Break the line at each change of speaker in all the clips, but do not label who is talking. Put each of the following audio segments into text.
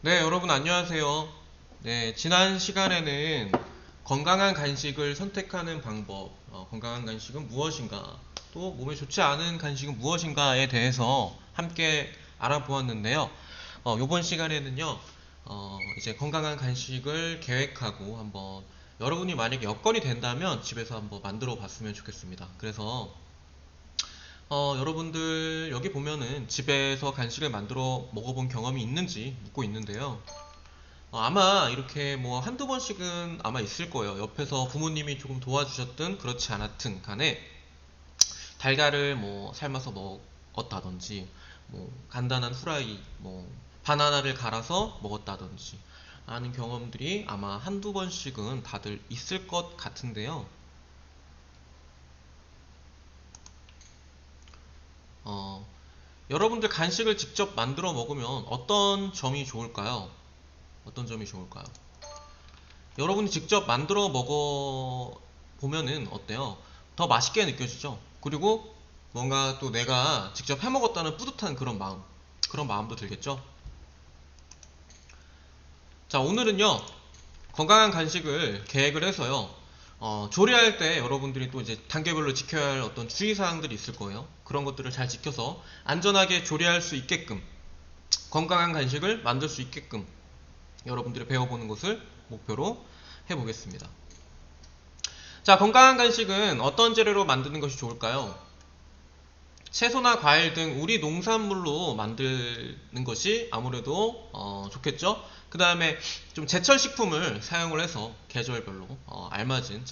네, 여러분 안녕하세요. 네, 지난 시간에는 건강한 간식을 선택하는 방법, 건강한 간식은 무엇인가, 또 몸에 좋지 않은 간식은 무엇인가에 대해서 함께 알아보았는데요. 이번 시간에는요, 이제 건강한 간식을 계획하고 한번 여러분이 만약에 여건이 된다면 집에서 한번 만들어 봤으면 좋겠습니다. 그래서 여러분들 여기 보면은 집에서 간식을 만들어 먹어본 경험이 있는지 묻고 있는데요. 아마 이렇게 뭐 한두 번씩은 아마 있을 거예요. 옆에서 부모님이 조금 도와주셨든 그렇지 않았든 간에 달걀을 뭐 삶아서 먹었다든지 뭐 간단한 후라이 뭐 바나나를 갈아서 먹었다든지 하는 경험들이 아마 한두 번씩은 다들 있을 것 같은데요. 어, 여러분들 간식을 직접 만들어 먹으면 어떤 점이 좋을까요? 어떤 점이 좋을까요? 여러분이 직접 만들어 먹어 보면은 어때요? 더 맛있게 느껴지죠? 그리고 뭔가 또 내가 직접 해 먹었다는 뿌듯한 그런 마음, 그런 마음도 들겠죠? 자, 오늘은요, 건강한 간식을 계획을 해서요, 조리할 때 여러분들이 또 이제 단계별로 지켜야 할 어떤 주의사항들이 있을 거예요. 그런 것들을 잘 지켜서 안전하게 조리할 수 있게끔, 건강한 간식을 만들 수 있게끔 여러분들이 배워보는 것을 목표로 해보겠습니다. 자, 건강한 간식은 어떤 재료로 만드는 것이 좋을까요? 채소나 과일 등 우리 농산물로 만드는 것이 아무래도 좋겠죠? 그 다음에 좀 제철 식품을 사용을 해서 계절별로 알맞은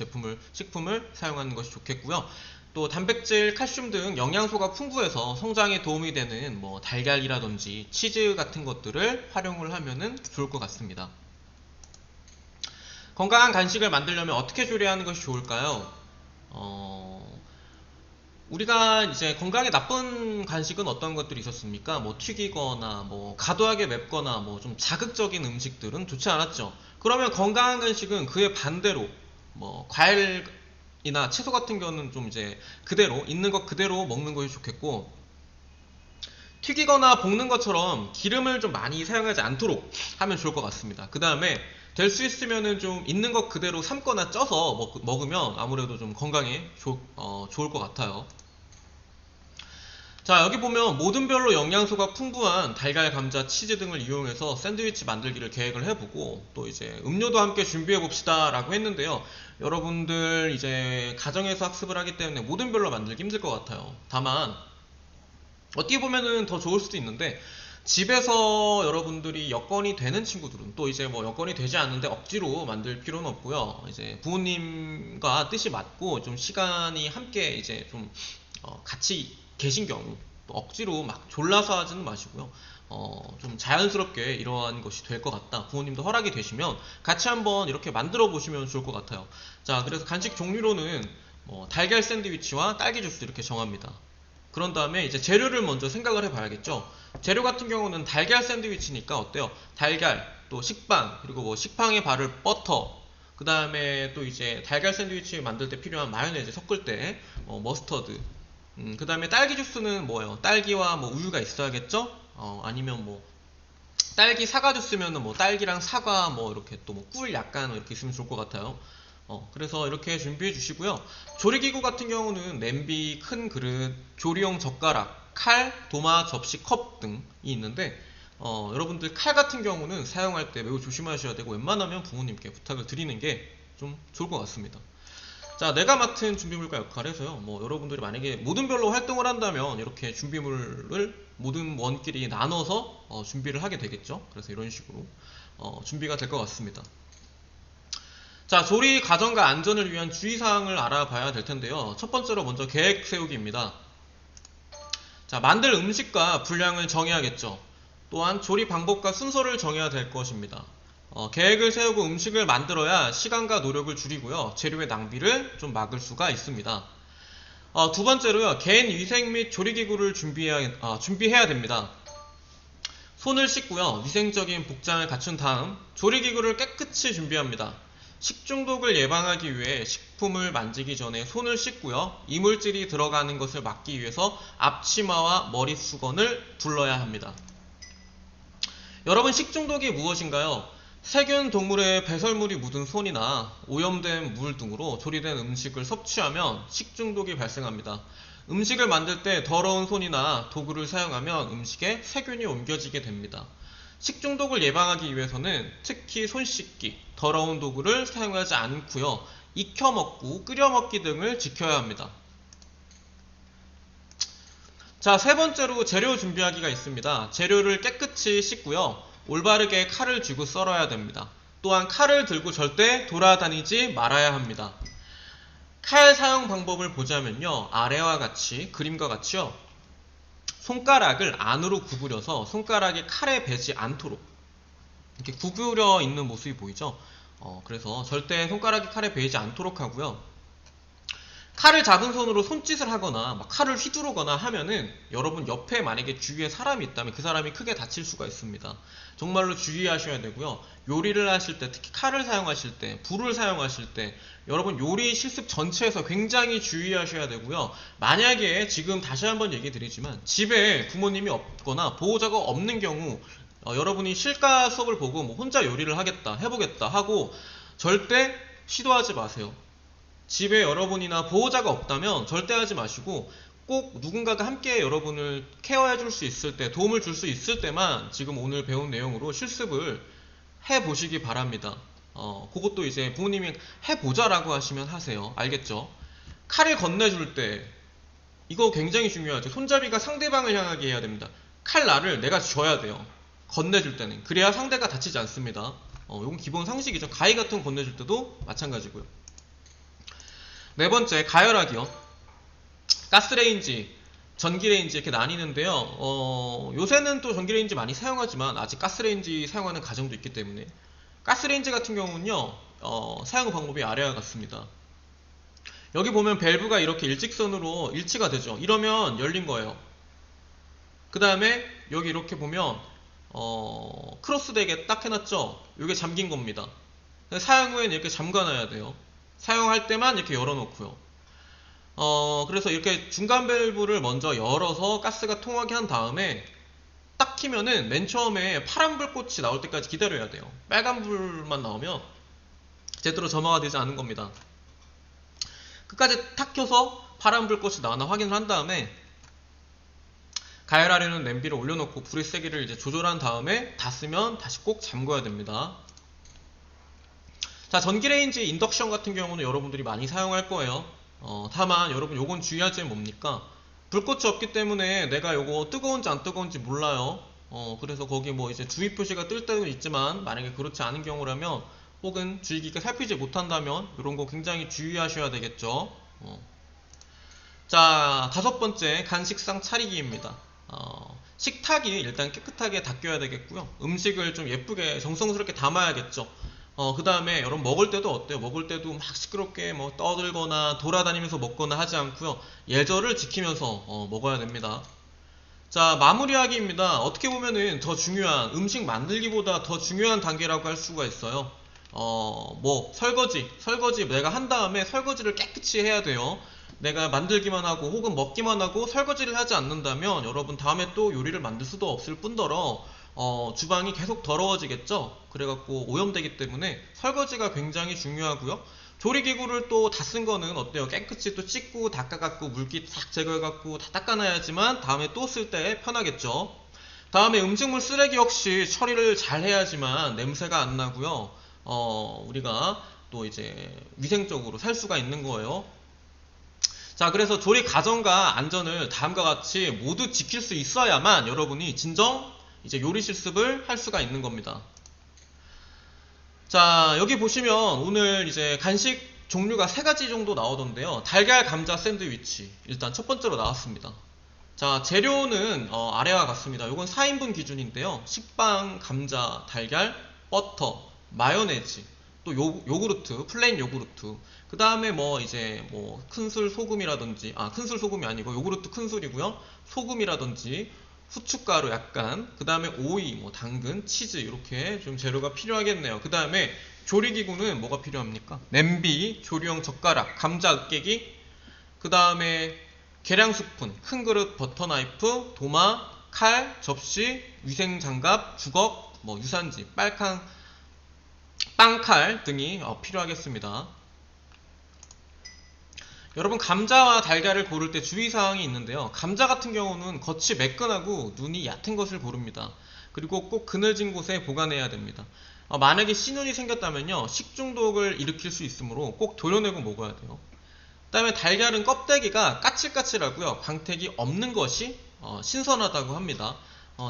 식품을 사용하는 것이 좋겠고요. 또 단백질, 칼슘 등 영양소가 풍부해서 성장에 도움이 되는 뭐 달걀이라든지 치즈 같은 것들을 활용을 하면 좋을 것 같습니다. 건강한 간식을 만들려면 어떻게 조리하는 것이 좋을까요? 어, 우리가 이제 건강에 나쁜 간식은 어떤 것들이 있었습니까? 뭐 튀기거나 뭐 과도하게 맵거나 뭐 좀 자극적인 음식들은 좋지 않았죠. 그러면 건강한 간식은 그의 반대로 뭐 과일이나 채소 같은 경우는 좀 이제 그대로 있는 것 그대로 먹는 것이 좋겠고, 튀기거나 볶는 것처럼 기름을 좀 많이 사용하지 않도록 하면 좋을 것 같습니다. 그 다음에 될 수 있으면은 좀 있는 것 그대로 삶거나 쪄서 먹으면 아무래도 좀 건강에 좋을 것 같아요. 자, 여기 보면 모든 별로 영양소가 풍부한 달걀, 감자, 치즈 등을 이용해서 샌드위치 만들기를 계획을 해보고, 또 이제 음료도 함께 준비해 봅시다 라고 했는데요. 여러분들 이제 가정에서 학습을 하기 때문에 모든 별로 만들기 힘들 것 같아요. 다만 어떻게 보면은 더 좋을 수도 있는데, 집에서 여러분들이 여건이 되는 친구들은 또 이제 뭐 여건이 되지 않는데 억지로 만들 필요는 없고요. 이제 부모님과 뜻이 맞고 좀 시간이 함께 이제 좀 같이 계신 경우, 또 억지로 막 졸라서 하지는 마시고요. 좀 자연스럽게 이러한 것이 될 것 같다. 부모님도 허락이 되시면 같이 한번 이렇게 만들어 보시면 좋을 것 같아요. 자, 그래서 간식 종류로는 달걀 샌드위치와 딸기 주스 이렇게 정합니다. 그런 다음에 이제 재료를 먼저 생각을 해봐야겠죠. 재료 같은 경우는 달걀 샌드위치니까 어때요? 달걀, 또 식빵, 그리고 뭐 식빵에 바를 버터, 그 다음에 또 이제 달걀 샌드위치 만들 때 필요한 마요네즈 섞을 때 머스터드, 그 다음에 딸기 주스는 뭐예요? 딸기와 뭐 우유가 있어야겠죠? 아니면 뭐 딸기 사과 주스면은 뭐 딸기랑 사과 뭐 이렇게 또 뭐 꿀 약간 이렇게 있으면 좋을 것 같아요. 그래서 이렇게 준비해 주시고요. 조리기구 같은 경우는 냄비, 큰 그릇, 조리용 젓가락, 칼, 도마, 접시, 컵 등이 있는데, 여러분들 칼 같은 경우는 사용할 때 매우 조심하셔야 되고, 웬만하면 부모님께 부탁을 드리는 게 좀 좋을 것 같습니다. 자, 내가 맡은 준비물과 역할에서요. 뭐 여러분들이 만약에 모든 별로 활동을 한다면 이렇게 준비물을 모든 원끼리 나눠서 준비를 하게 되겠죠. 그래서 이런 식으로 준비가 될 것 같습니다. 자, 조리 과정과 안전을 위한 주의사항을 알아봐야 될 텐데요. 첫 번째로 먼저 계획 세우기입니다. 자, 만들 음식과 분량을 정해야겠죠. 또한 조리 방법과 순서를 정해야 될 것입니다. 계획을 세우고 음식을 만들어야 시간과 노력을 줄이고요. 재료의 낭비를 좀 막을 수가 있습니다. 두 번째로요. 개인 위생 및 조리기구를 준비해야 됩니다. 손을 씻고요. 위생적인 복장을 갖춘 다음 조리기구를 깨끗이 준비합니다. 식중독을 예방하기 위해 식품을 만지기 전에 손을 씻고요. 이물질이 들어가는 것을 막기 위해서 앞치마와 머리 수건을 둘러야 합니다. 여러분, 식중독이 무엇인가요? 세균 동물의 배설물이 묻은 손이나 오염된 물 등으로 조리된 음식을 섭취하면 식중독이 발생합니다. 음식을 만들 때 더러운 손이나 도구를 사용하면 음식에 세균이 옮겨지게 됩니다. 식중독을 예방하기 위해서는 특히 손 씻기, 더러운 도구를 사용하지 않고요. 익혀 먹고 끓여 먹기 등을 지켜야 합니다. 자, 세 번째로 재료 준비하기가 있습니다. 재료를 깨끗이 씻고요. 올바르게 칼을 쥐고 썰어야 됩니다. 또한 칼을 들고 절대 돌아다니지 말아야 합니다. 칼 사용 방법을 보자면요. 아래와 같이, 그림과 같이요. 손가락을 안으로 구부려서 손가락이 칼에 배지 않도록 이렇게 구부려 있는 모습이 보이죠? 그래서 절대 손가락이 칼에 베이지 않도록 하고요. 칼을 잡은 손으로 손짓을 하거나 막 칼을 휘두르거나 하면은 여러분 옆에 만약에 주위에 사람이 있다면 그 사람이 크게 다칠 수가 있습니다. 정말로 주의하셔야 되고요. 요리를 하실 때, 특히 칼을 사용하실 때, 불을 사용하실 때 여러분 요리 실습 전체에서 굉장히 주의하셔야 되고요. 만약에 지금 다시 한번 얘기 드리지만 집에 부모님이 없거나 보호자가 없는 경우 여러분이 실가 수업을 보고 뭐 혼자 요리를 하겠다, 해보겠다 하고 절대 시도하지 마세요. 집에 여러분이나 보호자가 없다면 절대 하지 마시고 꼭 누군가가 함께 여러분을 케어해 줄 수 있을 때, 도움을 줄 수 있을 때만 지금 오늘 배운 내용으로 실습을 해 보시기 바랍니다. 그것도 이제 부모님이 해보자라고 하시면 하세요. 알겠죠? 칼을 건네줄 때 이거 굉장히 중요하죠. 손잡이가 상대방을 향하게 해야 됩니다. 칼날을 내가 쥐어야 돼요. 건네줄 때는. 그래야 상대가 다치지 않습니다. 이건 기본 상식이죠. 가위 같은 거 건네줄 때도 마찬가지고요. 네 번째, 가열하기요. 가스레인지, 전기레인지 이렇게 나뉘는데요. 요새는 또 전기레인지 많이 사용하지만 아직 가스레인지 사용하는 가정도 있기 때문에 가스레인지 같은 경우는요, 사용 방법이 아래와 같습니다. 여기 보면 밸브가 이렇게 일직선으로 일치가 되죠. 이러면 열린 거예요. 그 다음에 여기 이렇게 보면 크로스되게 딱 해놨죠. 이게 잠긴 겁니다. 사용 후에는 이렇게 잠가놔야 돼요. 사용할 때만 이렇게 열어놓고요. 그래서 이렇게 중간 밸브를 먼저 열어서 가스가 통하게 한 다음에 딱 키면은 맨 처음에 파란 불꽃이 나올 때까지 기다려야 돼요. 빨간 불만 나오면 제대로 점화가 되지 않은 겁니다. 끝까지 탁 켜서 파란 불꽃이 나왔나 확인을 한 다음에 가열하려는 냄비를 올려놓고 불의 세기를 이제 조절한 다음에 닫으면 다시 꼭 잠궈야 됩니다. 자, 전기레인지, 인덕션 같은 경우는 여러분들이 많이 사용할 거예요. 다만 여러분 요건 주의할 점이 뭡니까? 불꽃이 없기 때문에 내가 요거 뜨거운지 안 뜨거운지 몰라요. 그래서 거기 뭐 이제 주의 표시가 뜰 때도 있지만 만약에 그렇지 않은 경우라면 혹은 주의 깊게 살피지 못한다면 이런 거 굉장히 주의하셔야 되겠죠. 자, 다섯 번째, 간식상 차리기입니다. 식탁이 일단 깨끗하게 닦여야 되겠고요. 음식을 좀 예쁘게 정성스럽게 담아야겠죠. 그 다음에 여러분 먹을 때도 어때요? 먹을 때도 막 시끄럽게 뭐 떠들거나 돌아다니면서 먹거나 하지 않고요. 예절을 지키면서 먹어야 됩니다. 자, 마무리하기입니다. 어떻게 보면은 더 중요한, 음식 만들기보다 더 중요한 단계라고 할 수가 있어요. 뭐 설거지 내가 한 다음에 설거지를 깨끗이 해야 돼요. 내가 만들기만 하고 혹은 먹기만 하고 설거지를 하지 않는다면 여러분 다음에 또 요리를 만들 수도 없을 뿐더러 주방이 계속 더러워지겠죠. 그래갖고 오염되기 때문에 설거지가 굉장히 중요하고요. 조리기구를 또 다 쓴 거는 어때요? 깨끗이 또 씻고 닦아갖고 물기 싹 제거해갖고 다 닦아놔야지만 다음에 또 쓸 때 편하겠죠. 다음에 음식물 쓰레기 역시 처리를 잘 해야지만 냄새가 안 나고요. 우리가 또 이제 위생적으로 살 수가 있는 거예요. 자, 그래서 조리 과정과 안전을 다음과 같이 모두 지킬 수 있어야만 여러분이 진정 이제 요리 실습을 할 수가 있는 겁니다. 자, 여기 보시면 오늘 이제 간식 종류가 3가지 정도 나오던데요. 달걀 감자 샌드위치 일단 첫 번째로 나왔습니다. 자, 재료는 아래와 같습니다. 이건 4인분 기준인데요. 식빵, 감자, 달걀, 버터, 마요네즈, 또 요구르트, 플레인 요구르트. 그 다음에 뭐 이제 뭐 큰술 소금이라든지, 큰술 소금이 아니고 요구르트 큰술이고요. 소금이라든지 후춧가루 약간, 그 다음에 오이, 뭐 당근, 치즈 이렇게 좀 재료가 필요하겠네요. 그 다음에 조리기구는 뭐가 필요합니까? 냄비, 조리용 젓가락, 감자 으깨기, 그 다음에 계량 스푼, 큰 그릇, 버터 나이프, 도마, 칼, 접시, 위생장갑, 주걱, 뭐 유산지, 빵칼 등이 필요하겠습니다. 여러분, 감자와 달걀을 고를 때 주의사항이 있는데요. 감자 같은 경우는 겉이 매끈하고 눈이 얕은 것을 고릅니다. 그리고 꼭 그늘진 곳에 보관해야 됩니다. 만약에 씨눈이 생겼다면요, 식중독을 일으킬 수 있으므로 꼭 도려내고 먹어야 돼요. 그 다음에 달걀은 껍데기가 까칠까칠하고요, 광택이 없는 것이 신선하다고 합니다.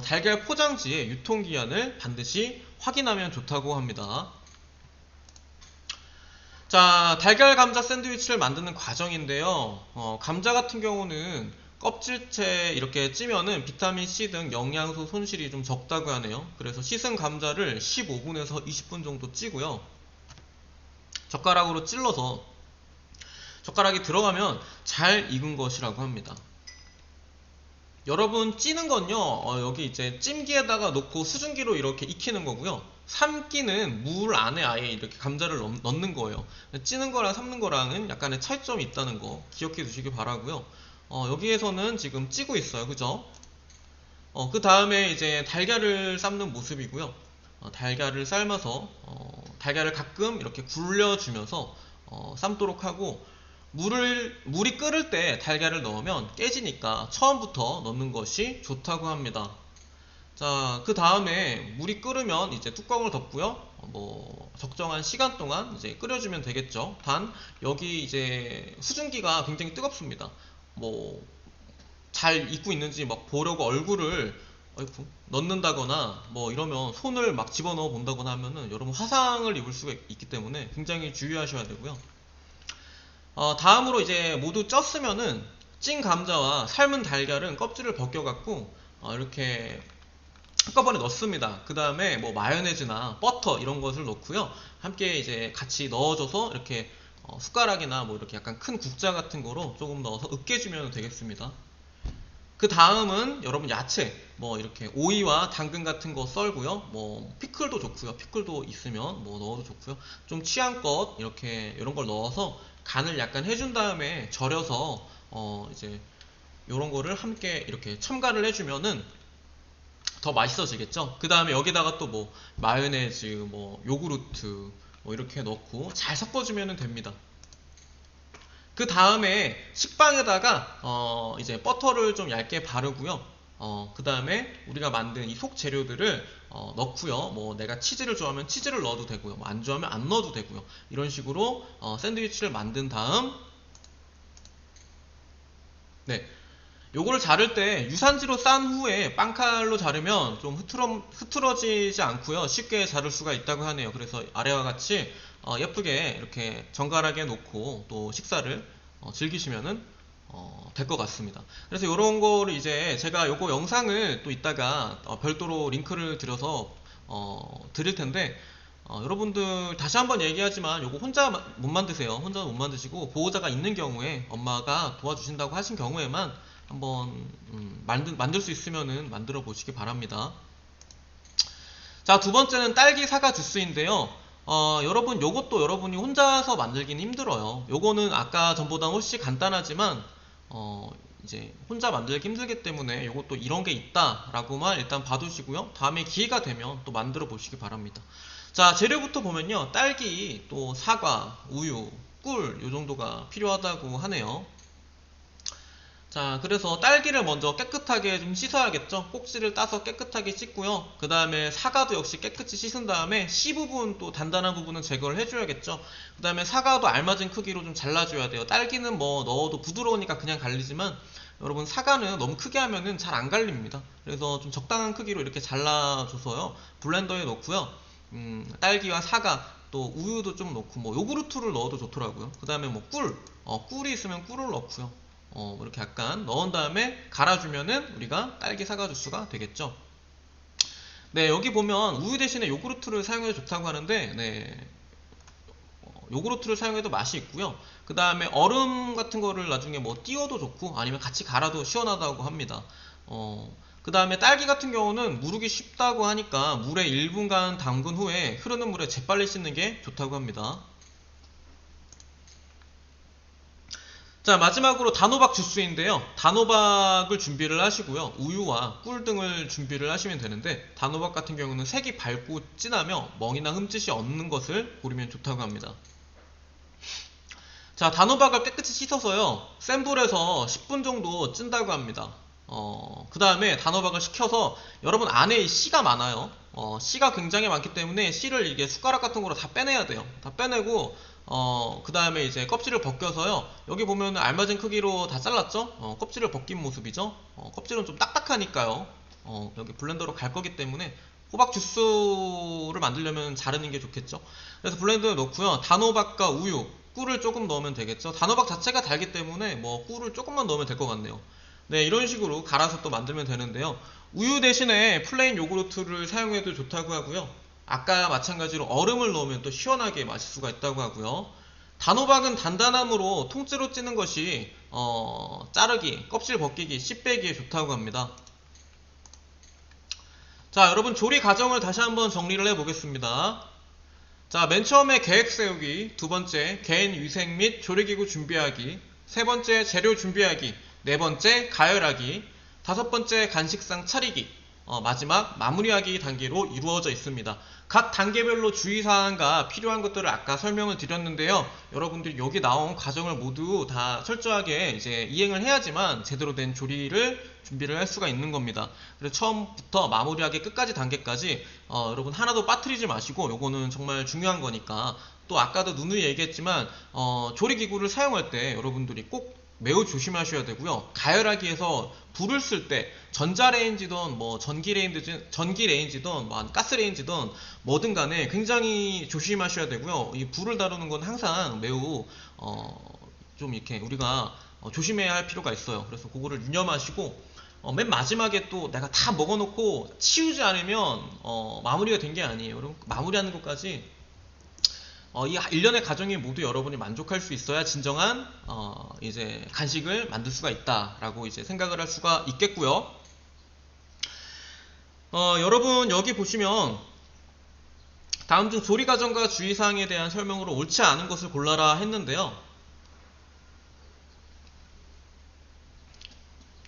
달걀 포장지의 유통기한을 반드시 확인하면 좋다고 합니다. 자, 달걀 감자 샌드위치를 만드는 과정인데요. 감자 같은 경우는 껍질째 이렇게 찌면은 비타민C 등 영양소 손실이 좀 적다고 하네요. 그래서 씻은 감자를 15분에서 20분 정도 찌고요. 젓가락으로 찔러서 젓가락이 들어가면 잘 익은 것이라고 합니다. 여러분, 찌는 건요, 여기 이제 찜기에다가 놓고 수증기로 이렇게 익히는 거고요. 삶기는 물 안에 아예 이렇게 감자를 넣는 거예요. 찌는 거랑 삶는 거랑은 약간의 차이점이 있다는 거 기억해 두시기 바라고요. 여기에서는 지금 찌고 있어요. 그죠? 그 다음에 이제 달걀을 삶는 모습이고요. 달걀을 삶아서 달걀을 가끔 이렇게 굴려주면서 삶도록 하고, 물이 끓을 때 달걀을 넣으면 깨지니까 처음부터 넣는 것이 좋다고 합니다. 자, 그 다음에 물이 끓으면 이제 뚜껑을 덮고요. 뭐 적정한 시간 동안 이제 끓여주면 되겠죠. 단, 여기 이제 수증기가 굉장히 뜨겁습니다. 뭐 잘 익고 있는지 막 보려고 얼굴을 넣는다거나 뭐 이러면 손을 막 집어넣어 본다거나 하면은 여러분 화상을 입을 수가 있기 때문에 굉장히 주의하셔야 되고요. 다음으로 이제 모두 쪘으면은 찐 감자와 삶은 달걀은 껍질을 벗겨갖고 이렇게 한꺼번에 넣습니다. 그 다음에 뭐 마요네즈나 버터 이런 것을 넣고요. 함께 이제 같이 넣어줘서 이렇게 숟가락이나 뭐 이렇게 약간 큰 국자 같은 거로 조금 넣어서 으깨주면 되겠습니다. 그 다음은 여러분 야채, 뭐 이렇게 오이와 당근 같은 거 썰고요. 뭐 피클도 좋고요. 피클도 있으면 뭐 넣어도 좋고요. 좀 취향껏 이렇게 이런 걸 넣어서 간을 약간 해준 다음에 절여서 이제 이런 거를 함께 이렇게 첨가를 해주면은 더 맛있어지겠죠. 그 다음에 여기다가 또 뭐 마요네즈, 뭐 요구르트 뭐 이렇게 넣고 잘 섞어주면 됩니다. 그 다음에 식빵에다가 이제 버터를 좀 얇게 바르고요. 그 다음에 우리가 만든 이 속 재료들을 넣고요. 뭐 내가 치즈를 좋아하면 치즈를 넣어도 되고요. 뭐 안 좋아하면 안 넣어도 되고요. 이런 식으로 샌드위치를 만든 다음, 네, 요거를 자를 때 유산지로 싼 후에 빵칼로 자르면 좀 흐트러지지 않고요. 쉽게 자를 수가 있다고 하네요. 그래서 아래와 같이 예쁘게 이렇게 정갈하게 놓고 또 식사를 즐기시면은 될 것 같습니다. 그래서 이런 거를 이제 제가 요거 영상을 또 이따가 별도로 링크를 드려서 드릴 텐데, 여러분들 다시 한번 얘기하지만 요거 혼자 못 만드세요. 혼자 못 만드시고 보호자가 있는 경우에, 엄마가 도와주신다고 하신 경우에만 한번 만들 수 있으면은 만들어 보시기 바랍니다. 자, 두 번째는 딸기 사과 주스인데요. 여러분, 요것도 여러분이 혼자서 만들기는 힘들어요. 요거는 아까 전보다 훨씬 간단하지만 이제 혼자 만들기 힘들기 때문에 요것도 이런 게 있다라고만 일단 봐두시고요. 다음에 기회가 되면 또 만들어 보시기 바랍니다. 자, 재료부터 보면요, 딸기, 또 사과, 우유, 꿀 요 정도가 필요하다고 하네요. 자, 그래서 딸기를 먼저 깨끗하게 좀 씻어야겠죠. 꼭지를 따서 깨끗하게 씻고요. 그 다음에 사과도 역시 깨끗이 씻은 다음에 씨 부분, 또 단단한 부분은 제거를 해줘야겠죠. 그 다음에 사과도 알맞은 크기로 좀 잘라줘야 돼요. 딸기는 뭐 넣어도 부드러우니까 그냥 갈리지만, 여러분 사과는 너무 크게 하면은 잘 안 갈립니다. 그래서 좀 적당한 크기로 이렇게 잘라줘서요, 블렌더에 넣고요. 딸기와 사과, 또 우유도 좀 넣고, 뭐 요구르트를 넣어도 좋더라고요. 그 다음에 뭐 꿀이 있으면 꿀을 넣고요. 이렇게 약간 넣은 다음에 갈아주면은 우리가 딸기 사과 주스가 되겠죠. 네, 여기 보면 우유 대신에 요구르트를 사용해도 좋다고 하는데, 네, 요구르트를 사용해도 맛이 있고요. 그 다음에 얼음 같은 거를 나중에 뭐 띄워도 좋고, 아니면 같이 갈아도 시원하다고 합니다. 그 다음에 딸기 같은 경우는 무르기 쉽다고 하니까 물에 1분간 담근 후에 흐르는 물에 재빨리 씻는 게 좋다고 합니다. 자, 마지막으로 단호박 주스인데요. 단호박을 준비를 하시고요. 우유와 꿀 등을 준비를 하시면 되는데, 단호박 같은 경우는 색이 밝고 진하며 멍이나 흠짓이 없는 것을 고르면 좋다고 합니다. 자, 단호박을 깨끗이 씻어서요, 센 불에서 10분 정도 찐다고 합니다. 그 다음에 단호박을 식혀서, 여러분 안에 씨가 많아요. 씨가 굉장히 많기 때문에 씨를 이게 숟가락 같은 거로 다 빼내야 돼요. 다 빼내고, 그 다음에 이제 껍질을 벗겨서요, 여기 보면 알맞은 크기로 다 잘랐죠? 껍질을 벗긴 모습이죠? 껍질은 좀 딱딱하니까요. 여기 블렌더로 갈 거기 때문에 호박 주스를 만들려면 자르는 게 좋겠죠? 그래서 블렌더에 넣고요, 단호박과 우유, 꿀을 조금 넣으면 되겠죠? 단호박 자체가 달기 때문에 뭐 꿀을 조금만 넣으면 될 것 같네요. 네, 이런 식으로 갈아서 또 만들면 되는데요. 우유 대신에 플레인 요구르트를 사용해도 좋다고 하고요. 아까 마찬가지로 얼음을 넣으면 또 시원하게 마실 수가 있다고 하고요. 단호박은 단단함으로 통째로 찌는 것이 자르기, 껍질 벗기기, 씨 빼기에 좋다고 합니다. 자, 여러분 조리 과정을 다시 한번 정리를 해보겠습니다. 자, 맨 처음에 계획 세우기, 두 번째 개인 위생 및 조리기구 준비하기, 세 번째 재료 준비하기, 네 번째 가열하기, 다섯 번째 간식상 차리기, 마지막 마무리하기 단계로 이루어져 있습니다. 각 단계별로 주의사항과 필요한 것들을 아까 설명을 드렸는데요. 여러분들이 여기 나온 과정을 모두 다 철저하게 이제 이행을 해야지만 제대로 된 조리를 준비를 할 수가 있는 겁니다. 그래서 처음부터 마무리하기 끝까지 단계까지 여러분 하나도 빠뜨리지 마시고, 요거는 정말 중요한 거니까. 또 아까도 누누이 얘기했지만 조리기구를 사용할 때 여러분들이 꼭 매우 조심하셔야 되고요. 가열하기에서 불을 쓸 때 전자레인지든 뭐 전기레인지든 뭐 가스레인지든 뭐든 간에 굉장히 조심하셔야 되고요. 이 불을 다루는 건 항상 매우 좀 이렇게 우리가 조심해야 할 필요가 있어요. 그래서 그거를 유념하시고, 맨 마지막에 또 내가 다 먹어놓고 치우지 않으면 마무리가 된 게 아니에요. 여러분, 마무리하는 것까지 이 일련의 과정이 모두 여러분이 만족할 수 있어야 진정한 이제 간식을 만들 수가 있다라고 이제 생각을 할 수가 있겠고요. 여러분 여기 보시면 다음 중 조리 과정과 주의사항에 대한 설명으로 옳지 않은 것을 골라라 했는데요.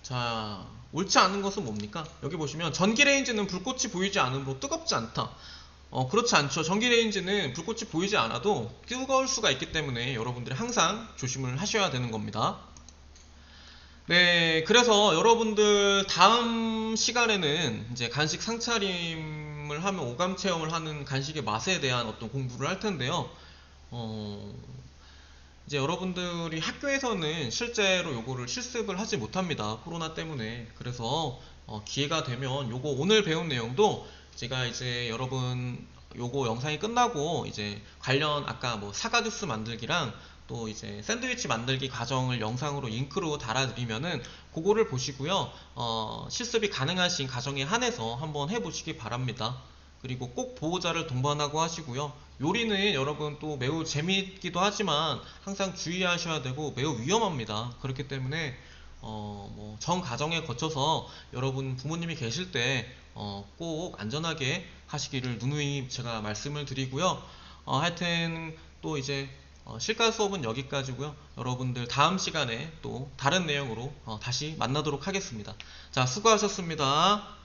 자, 옳지 않은 것은 뭡니까? 여기 보시면 전기레인지는 불꽃이 보이지 않으므로 뜨겁지 않다. 그렇지 않죠. 전기레인지는 불꽃이 보이지 않아도 뜨거울 수가 있기 때문에 여러분들이 항상 조심을 하셔야 되는 겁니다. 네, 그래서 여러분들 다음 시간에는 이제 간식 상차림을 하면 오감 체험을 하는 간식의 맛에 대한 어떤 공부를 할 텐데요. 이제 여러분들이 학교에서는 실제로 요거를 실습을 하지 못합니다. 코로나 때문에. 그래서 기회가 되면 요거 오늘 배운 내용도 제가 이제 여러분 요거 영상이 끝나고 이제 관련 아까 뭐 사과 주스 만들기랑 또 이제 샌드위치 만들기 과정을 영상으로 링크로 달아드리면은 그거를 보시고요. 실습이 가능하신 가정에 한해서 한번 해보시기 바랍니다. 그리고 꼭 보호자를 동반하고 하시고요. 요리는 여러분 또 매우 재미있기도 하지만 항상 주의하셔야 되고 매우 위험합니다. 그렇기 때문에 뭐 전 과정에 거쳐서 여러분 부모님이 계실 때 꼭 안전하게 하시기를 누누이 제가 말씀을 드리고요. 하여튼 또 이제 실가 수업은 여기까지고요. 여러분들 다음 시간에 또 다른 내용으로 다시 만나도록 하겠습니다. 자, 수고하셨습니다.